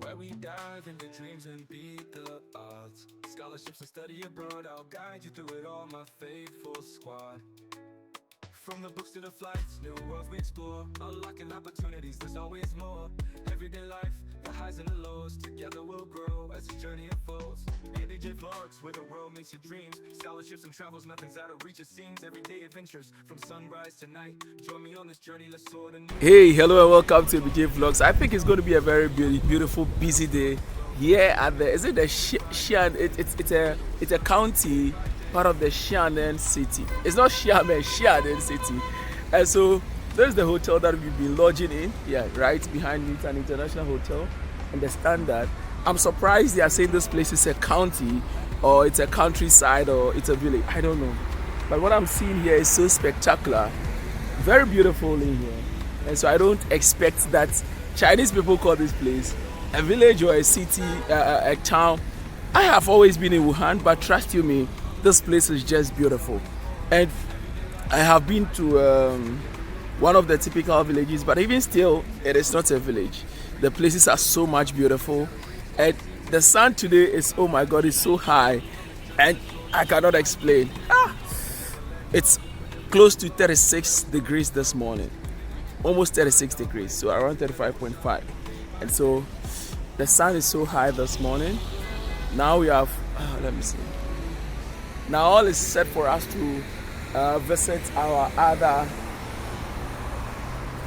where we dive into dreams and beat the odds. Scholarships and study abroad, I'll guide you through it all, my faithful squad. From the books to the flights, new worlds we explore, unlocking opportunities, there's always more. Everyday life, the highs and the lows, together we'll grow as this journey unfolds. ADJ vlogs, where the world makes your dreams. Scholarships and travels, nothing's out of reach, it seems. Everyday adventures, from sunrise to night. Join me on this journey, let's soar the new. Hey, hello and welcome to ADJ vlogs. I think it's going to be a very beautiful, busy day here at the, is it the Xi'an? It's a county, part of the Xi'an city. It's not Xiamen, Xi'an city. And so there's the hotel that we've been lodging in. Yeah, right behind me, it's an international hotel and the standard. I'm surprised they are saying this place is a county or it's a countryside or it's a village. I don't know. But what I'm seeing here is so spectacular. Very beautiful in here. And so I don't expect that Chinese people call this place a village or a city, a town. I have always been in Wuhan, but trust you me, this place is just beautiful. And I have been to one of the typical villages, but even still, it is not a village. The places are so much beautiful. And the sun today is, oh my God, it's so high. And I cannot explain. It's close to 36 degrees this morning. Almost 36 degrees, so around 35.5. And so the sun is so high this morning. Now we have, let me see. Now all is set for us to visit our other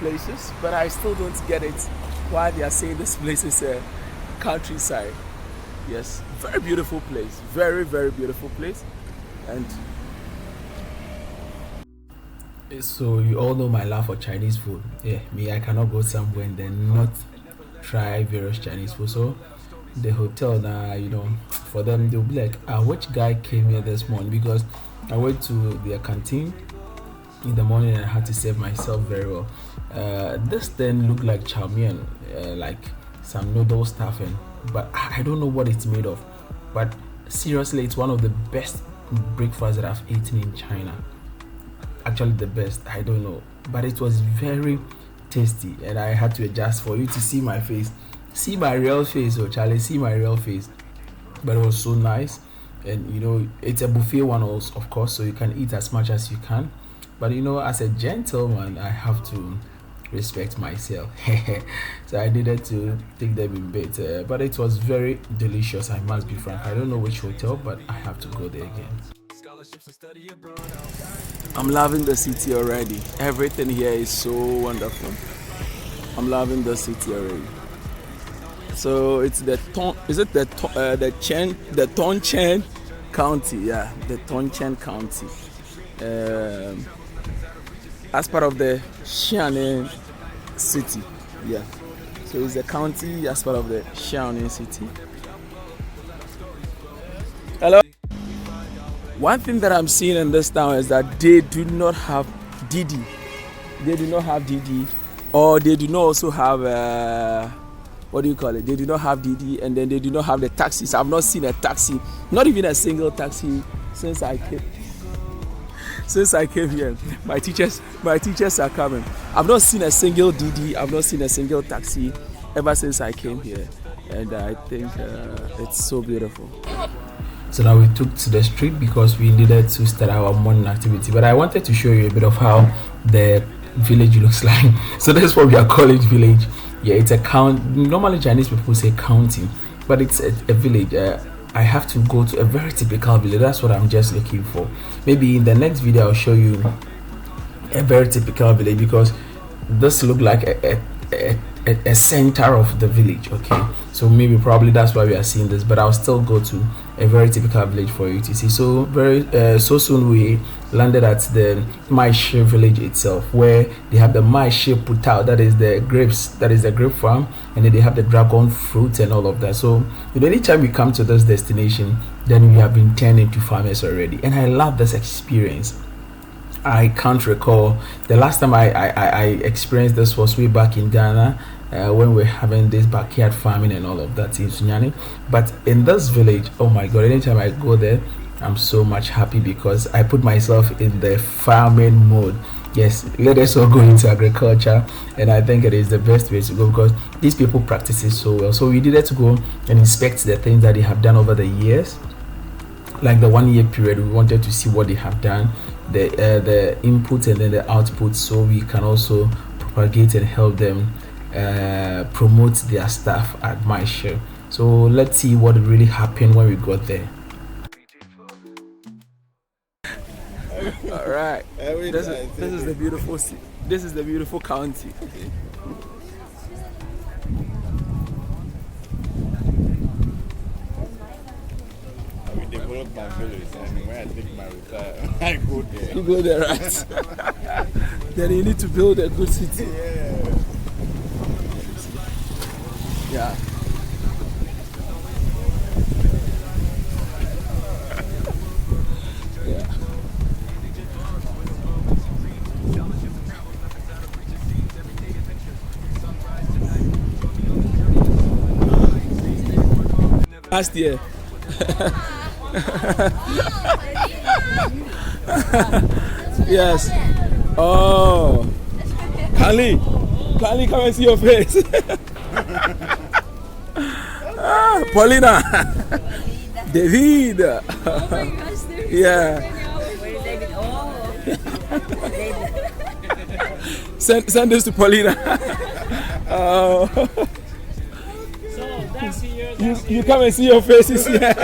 places, but I still don't get it why they are saying this place is a countryside. Yes, very beautiful place, very beautiful place. And so you all know my love for Chinese food. Yeah, me, I cannot go somewhere and then not try various Chinese food. So the hotel now, for them they'll be like, which guy came here this morning? Because I went to their canteen in the morning and I had to save myself very well. This then looked like chow mein, like some noodle stuffing, but I don't know what it's made of. But seriously, it's one of the best breakfasts that I've eaten in China. Actually the best, I don't know, but it was very tasty and I had to adjust for you to see my face. See my real face, oh Charlie, see my real face. But it was so nice. And it's a buffet one also, of course, so you can eat as much as you can. But as a gentleman, I have to respect myself. So I needed to take them in bed. But it was very delicious, I must be frank. I don't know which hotel, but I have to go there again. I'm loving the city already. Everything here is so wonderful. I'm loving the city already. So it's the Tongcheng County, yeah, the Tongcheng County, as part of the Xi'an city, yeah. So it's the county as part of the Xi'an city. Hello. One thing that I'm seeing in this town is that they do not have Didi. They do not have Didi, or they do not also have what do you call it? They do not have Didi, and then they do not have the taxis. I've not seen a taxi, not even a single taxi since I came. Since I came here, my teachers are coming. I've not seen a single Didi. I've not seen a single taxi ever since I came here, and I think it's so beautiful. So now we took to the street because we needed to start our morning activity. But I wanted to show you a bit of how the village looks like. So that's what we are calling village. Yeah, it's a count. Normally Chinese people say county, but it's a village. I have to go to a very typical village. That's what I'm just looking for. Maybe in the next video I'll show you a very typical village, because this look like a center of the village. Okay, so maybe probably that's why we are seeing this, but I'll still go to a very typical village for you to see. So so soon we landed at the Maishi village itself, where they have the Maishi Putao, that is the grapes, that is the grape farm, and then they have the dragon fruit and all of that. So anytime we come to this destination, then we have been turned into farmers already, and I love this experience. I can't recall the last time I experienced this was way back in Ghana, when we're having this backyard farming and all of that in Sunyani. But in this village, oh my God, anytime I go there, I'm so much happy because I put myself in the farming mode. Yes, let us all go into agriculture, and I think it is the best way to go because these people practice it so well. So we needed to go and inspect the things that they have done over the years, like the 1 year period. We wanted to see what they have done, the input and then the output, so we can also propagate and help them promote their stuff at my share. So let's see what really happened when we got there. All right. This is the beautiful this is the beautiful county. We develop my village, and when I take my retire, I go there. You go there, right? Then you need to build a good city. Yeah. Yeah. Last year. Yes. Oh. Kali, come and see your face. Paulina. David. Oh my gosh, they're Yeah. Where is David? Oh. Send this to Paulina. Oh. So that's here. You come and see your faces here.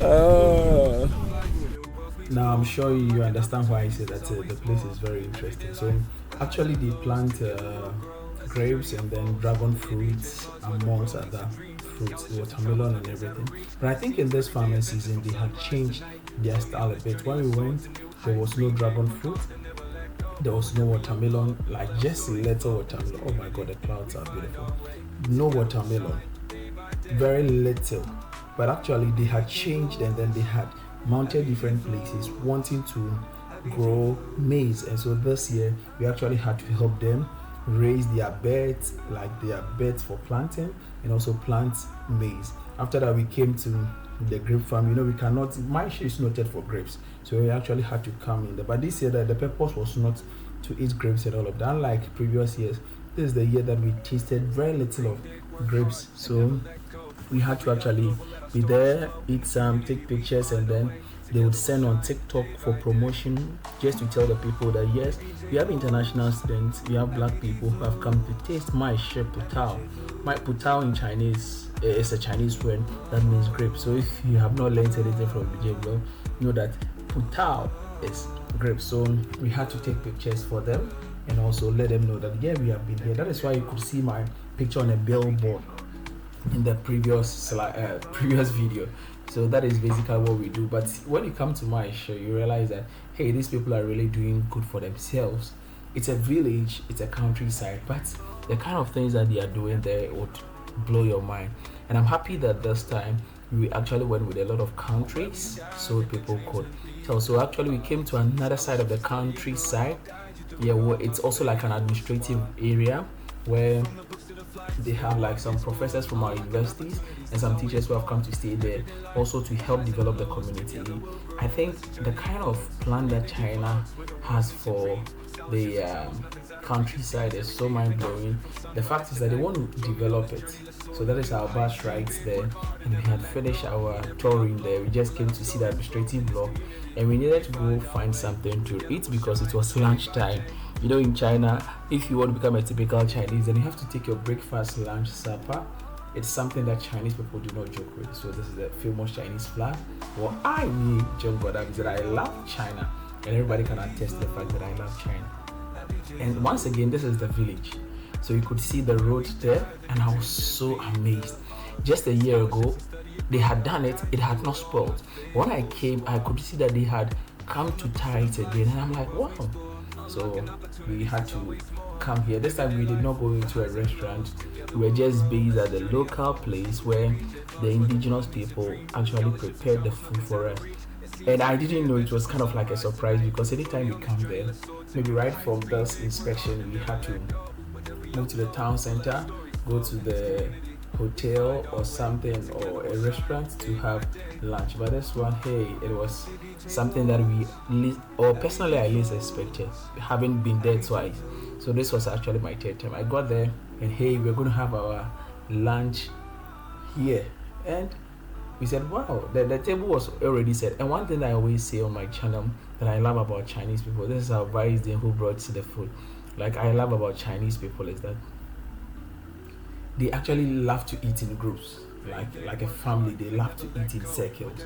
Oh. Now I'm sure you understand why I say that the place is very interesting. So actually they plant grapes and then dragon fruits amongst other fruits, watermelon and everything. But I think in this farming season they have changed their style a bit. When we went, there was no dragon fruit, there was no watermelon, like just a little watermelon. Oh my god, the clouds are beautiful. No watermelon, very little. But actually they had changed and then they had mounted different places wanting to grow maize. And so this year we actually had to help them raise their beds, like their beds for planting, and also plant maize. After that we came to the grape farm. You know, we cannot, my share is noted for grapes, so we actually had to come in there. But this year that the purpose was not to eat grapes and all of that. Unlike previous years, this is the year that we tasted very little of grapes, so we had to actually be there, eat some, take pictures, and then they would send on TikTok for promotion, just to tell the people that yes, we have international students, we have black people who have come to taste my share putao. My putao in Chinese is a Chinese word that means grape. So if you have not learned anything from BJ, well, know that putao is grape. So we had to take pictures for them and also let them know that yeah, we have been here. That is why you could see my picture on a billboard in the previous video. So that is basically what we do. But when you come to my show, you realize that hey, these people are really doing good for themselves. It's a village, it's a countryside, but the kind of things that they are doing there would blow your mind. And I'm happy that this time we actually went with a lot of countries so people could tell. So actually we came to another side of the countryside. Yeah, well, it's also like an administrative area where they have like some professors from our universities and some teachers who have come to stay there also to help develop the community. I think the kind of plan that China has for the countryside is so mind-blowing. The fact is that they want to develop it, so that is our bus rides there, and we had finished our touring there. We just came to see the administrative block and we needed to go find something to eat because it was lunchtime. You know, in China, if you want to become a typical Chinese, then you have to take your breakfast, lunch, supper. It's something that Chinese people do not joke with. So this is a famous Chinese flag. Well, I need John Goddard because I love China, and everybody can attest the fact that I love China. And once again, this is the village. So you could see the road there, and I was so amazed. Just a year ago, they had done it, it had not spoiled. When I came, I could see that they had come to tie it again, and I'm like, wow. So we had to come here. This time we did not go into a restaurant. We were just based at the local place where the indigenous people actually prepared the food for us. And I didn't know, it was kind of like a surprise because anytime we come there, maybe right from this inspection, we had to move to the town center, go to the hotel or something or a restaurant to have lunch. But this one, hey, it was something that or personally I least expected, having been there twice. So this was actually my third time. I got there and hey, we're going to have our lunch here. And we said, wow, the table was already set. And one thing that I always say on my channel that I love about Chinese people, this is our vice then who brought the food. Like I love about Chinese people is that they actually love to eat in groups, like a family. They love to eat in circles,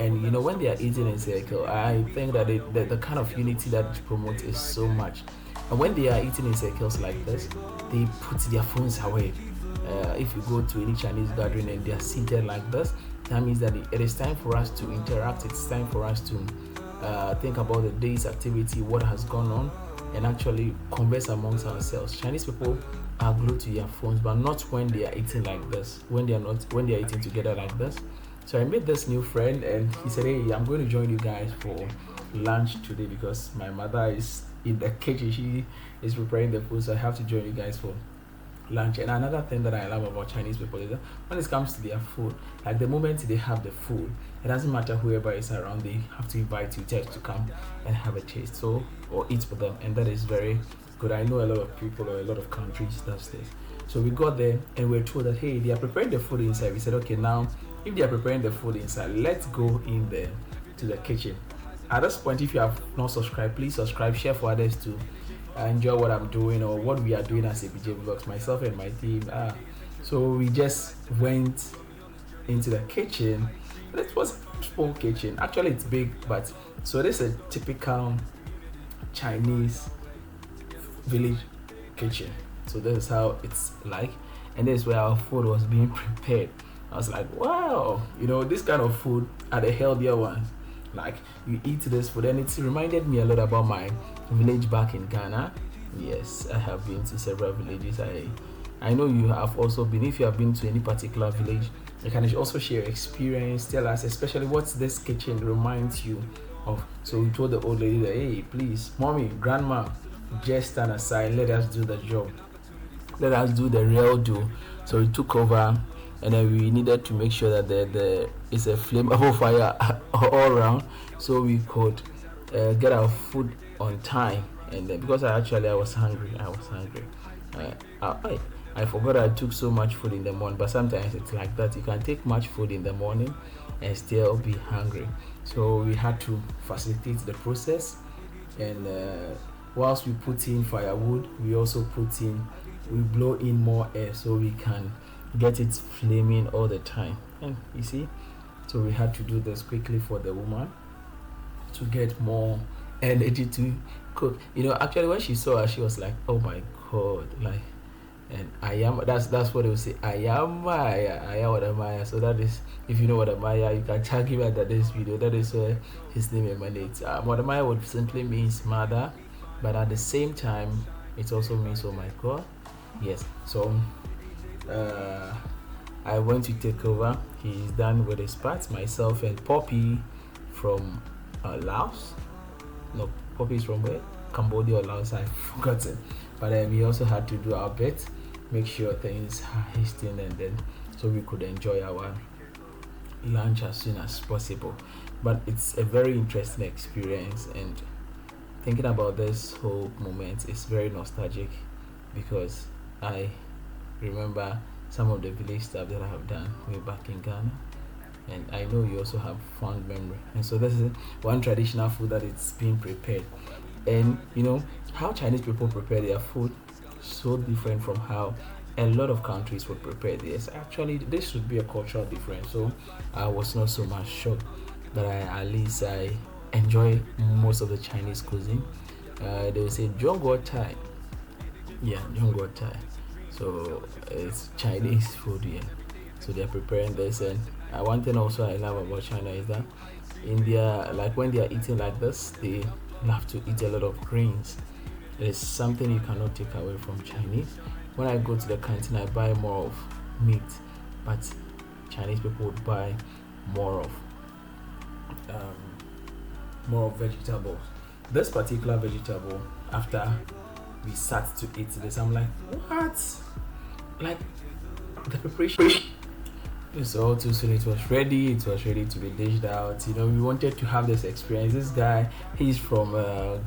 and you know when they are eating in circle, I think that the kind of unity that it promotes is so much. And when they are eating in circles like this, they put their phones away. If you go to any Chinese gathering and they are seated like this, that means that it is time for us to interact. It's time for us to think about the day's activity, what has gone on, and actually converse amongst ourselves. Chinese people are glued to their phones, but not when they are eating like this. When they are eating together like this. So I made this new friend, and he said, "Hey, I'm going to join you guys for lunch today because my mother is in the kitchen. She is preparing the food, so I have to join you guys for lunch." And another thing that I love about Chinese people is that when it comes to their food, like the moment they have the food, it doesn't matter whoever is around, they have to invite you to come and have a taste, so or eat with them, and that is very good. I know a lot of people or a lot of countries does this. So we got there and we were told that hey, they are preparing the food inside. We said, okay, now if they are preparing the food inside, let's go in there to the kitchen. At this point, if you have not subscribed, please subscribe, share for others to enjoy what I'm doing or what we are doing as APJ Vlogs, myself and my team. So we just went into the kitchen. It was a small kitchen. Actually, it's big, but so this is a typical Chinese village kitchen. So this is how it's like, and this is where our food was being prepared. I was like, wow, you know, this kind of food are the healthier ones. Like you eat this food, and it's reminded me a lot about my village back in Ghana. Yes, I have been to several villages. I know you have also been. If you have been to any particular village, you can also share your experience. Tell us, especially what this kitchen reminds you of. So we told the old lady that, hey, please, mommy, grandma, just stand aside. Let us do the job. Let us do the real do. So we took over, and then we needed to make sure that there is a flammable fire all around, so we could get our food on time. And then because I was hungry. I forgot I took so much food in the morning, but sometimes it's like that. You can take much food in the morning and still be hungry. So we had to facilitate the process, and whilst we put in firewood, we also we blow in more air so we can get it flaming all the time. And you see, so we had to do this quickly for the woman to get more energy to cook. You know, actually when she saw her, she was like, oh my god, like, and that's what they will say, Ayamaya. So that is, if you know what Amaya, you can tag him at this video. That is where his name emanates. What Amaya would simply means mother, but at the same time it also means oh my god. Yes. So I went to take over. He's done with his parts. Myself and Poppy from Laos. No, Poppy is from where? Cambodia or Laos, I've forgotten. But we also had to do our bit, make sure things are hasting, and then so we could enjoy our lunch as soon as possible. But it's a very interesting experience, and thinking about this whole moment is very nostalgic because I remember some of the village stuff that I have done way back in Ghana, and I know you also have fond memory. And so this is one traditional food that it's being prepared. And you know how Chinese people prepare their food, so different from how a lot of countries would prepare this. Actually, this should be a cultural difference. So I was not so much shocked, but at least I enjoy most of the Chinese cuisine. They will say Zhongguo Thai. Yeah, Zhongguo Thai. So it's Chinese food, yeah. So they're preparing this, and one thing also I love about China is that India, like when they are eating like this, they love to eat a lot of grains. It is something you cannot take away from Chinese. When I go to the canteen, I buy more of meat, but Chinese people would buy more of vegetables. This particular vegetable, after we sat to eat this, I'm like, what? Like, the preparation is all too soon. It was ready. It was ready to be dished out. You know, we wanted to have this experience. This guy, he's from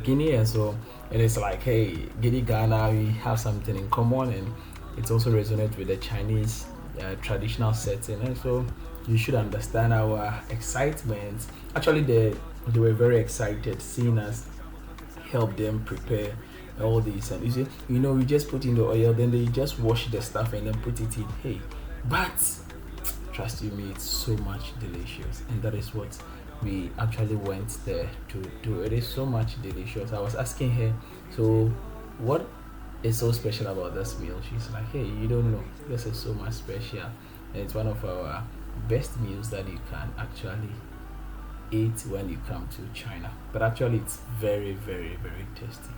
Guinea, and so it is like, hey, Guinea, Ghana, we have something in common, and it also resonates with the Chinese traditional setting, and so you should understand our excitement. Actually, they were very excited seeing us help them prepare all these, and you see, you know, we just put in the oil, then they just wash the stuff and then put it in. Hey, but trust you me, it's so much delicious, and that is what we actually went there to do. It is so much delicious. I was asking her, so what is so special about this meal? She's like, hey, you don't know, this is so much special, and it's one of our best meals that you can actually eat when you come to China. But actually, it's very, very, very tasty,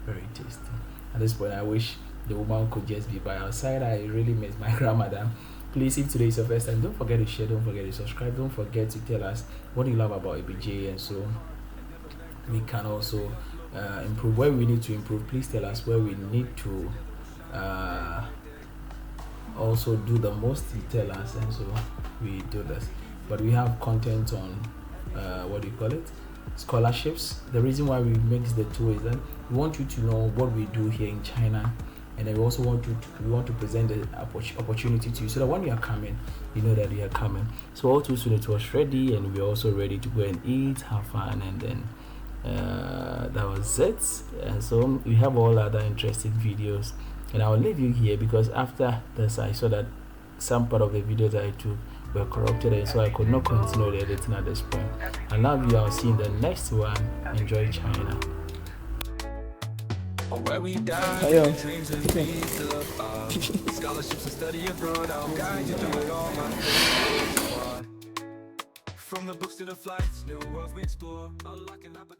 very tasty. At this point, I wish the woman could just be by our side. I really miss my grandmother. Please, if today is your first time, don't forget to share, don't forget to subscribe, don't forget to tell us what you love about ABJ, and so we can also improve where we need to improve. Please tell us where we need to also do the most. You tell us, and so we do this. But we have content on what do you call it, scholarships. The reason why we mix the two is that we want you to know what we do here in China, and then we also want to present the opportunity to you, so that when you are coming, you know that you are coming. So all too soon it was ready, and we're also ready to go and eat, have fun, and then that was it. And so we have all other interesting videos, and I'll leave you here because after this I saw that some part of the videos I took were corrupted, and so I could not continue the editing at this point. I love you. I'll see you in the next one. Enjoy China. Where we dive, dreams and beat the odds. Scholarships and study abroad, I'll guide you through it all, my favorite squad. From the books to the flights, new worlds we explore, unlocking opportunities.